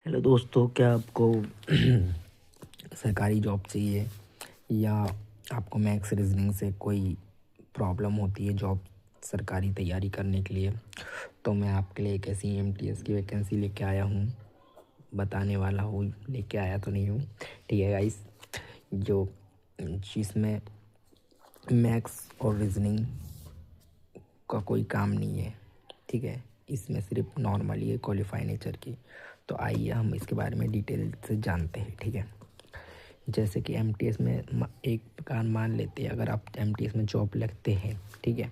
Hello दोस्तों, क्या आपको सरकारी जॉब चाहिए या आपको मैथ्स रीजनिंग से कोई प्रॉब्लम होती है जॉब सरकारी तैयारी करने के लिए? तो मैं आपके लिए एक ऐसी एमटीएस की वैकेंसी लेके आया हूँ, बताने वाला हूँ। लेके आया तो नहीं हूँ, ठीक है गाइस। जो जिसमें मैथ्स और रीजनिंग का कोई काम नहीं है, ठीक है। इसमें सिर्फ नॉर्मली है, क्वालिफाई नेचर की। तो आइए हम इसके बारे में डिटेल से जानते हैं, ठीक है। जैसे कि एमटीएस में एक प्रकार मान लेते हैं, अगर आप एमटीएस में जॉब लगते हैं, ठीक है,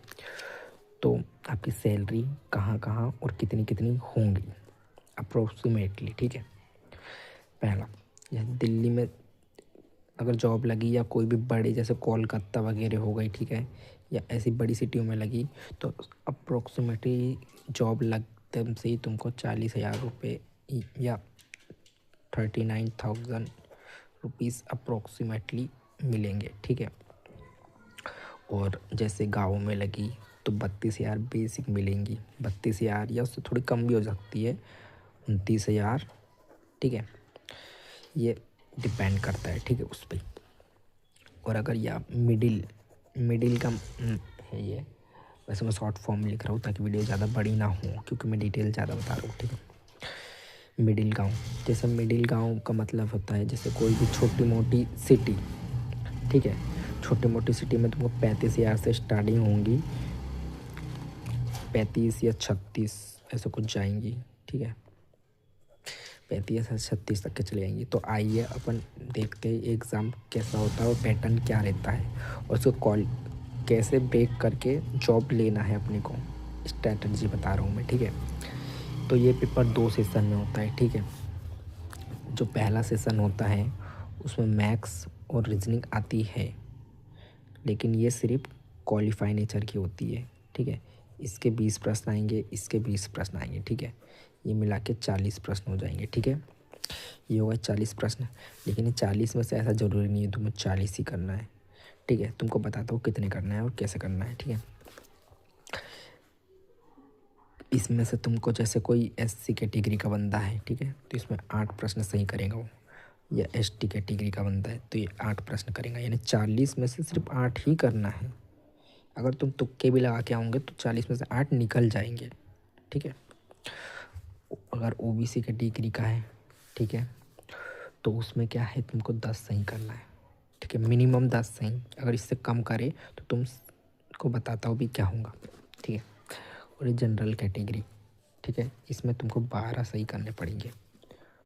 तो आपकी सैलरी कहाँ कहाँ और कितनी कितनी होंगी अप्रोक्सीमेटली, ठीक है। पहला, यह दिल्ली में अगर जॉब लगी या कोई भी बड़े जैसे कोलकाता वगैरह हो गई, ठीक है, या ऐसी बड़ी सिटियों में लगी, तो अप्रोक्सीमेटली जॉब लगते से ही तुमको 40,000 रुपये या 39,000 रुपीज़ अप्रोक्सीमेटली मिलेंगे, ठीक है। और जैसे गाँव में लगी तो 32,000 बेसिक मिलेंगी, 32,000 या उससे थोड़ी कम भी हो सकती है, 29,000, ठीक है। ये डिपेंड करता है, ठीक है, उस पर। और अगर ये आप मिडिल मिडिल का है ये, वैसे मैं शॉर्ट फॉर्म में लिख रहा हूँ ताकि वीडियो ज़्यादा बड़ी ना हो, क्योंकि मैं डिटेल ज़्यादा बता रहा हूँ, ठीक है। मिडिल गांव, जैसे मिडिल गांव का मतलब होता है जैसे कोई भी छोटी मोटी सिटी, ठीक है। छोटी मोटी सिटी में तुमको 35,000 से स्टार्टिंग होंगी, 35 या 36 ऐसे कुछ जाएंगी, ठीक है। 35 से 36 तक के चले जाएंगी। तो आइए अपन देखते हैं एग्ज़ाम कैसा होता है और पैटर्न क्या रहता है, और उसको कॉल कैसे ब्रेक करके जॉब लेना है अपने को, स्ट्रैटेजी बता रहा हूँ मैं, ठीक है। तो ये पेपर 2 सेशन में होता है, ठीक है। जो पहला सेशन होता है उसमें मैथ्स और रीजनिंग आती है, लेकिन ये सिर्फ क्वालिफाई नेचर की होती है, ठीक है। इसके 20 प्रश्न आएंगे, इसके 20 प्रश्न आएंगे, ठीक है। ये मिला के 40 प्रश्न हो जाएंगे, ठीक है। ये होगा 40 प्रश्न, लेकिन ये 40 में से ऐसा ज़रूरी नहीं है तुम्हें 40 ही करना है, ठीक है। तुमको बताता हूँ कितने करना है और कैसे करना है, ठीक है। इसमें से तुमको जैसे कोई एससी कैटेगरी का बंदा है, ठीक है, तो इसमें 8 प्रश्न सही करेगा वो, या एसटी कैटेगरी का बंदा है तो ये 8 प्रश्न करेगा, यानी 40 में से सिर्फ 8 ही करना है। अगर तुम तुक्के भी लगा के आओगे तो 40 में से 8 निकल जाएंगे, ठीक है। अगर ओबीसी कैटेगरी का है, ठीक है, तो उसमें क्या है, तुमको 10 सही करना है, ठीक है, मिनिमम 10 सही। अगर इससे कम करे तो तुमको बताता हूँ भी क्या होगा, ठीक है। और ये जनरल कैटेगरी, ठीक है, इसमें तुमको 12 सही करने पड़ेंगे।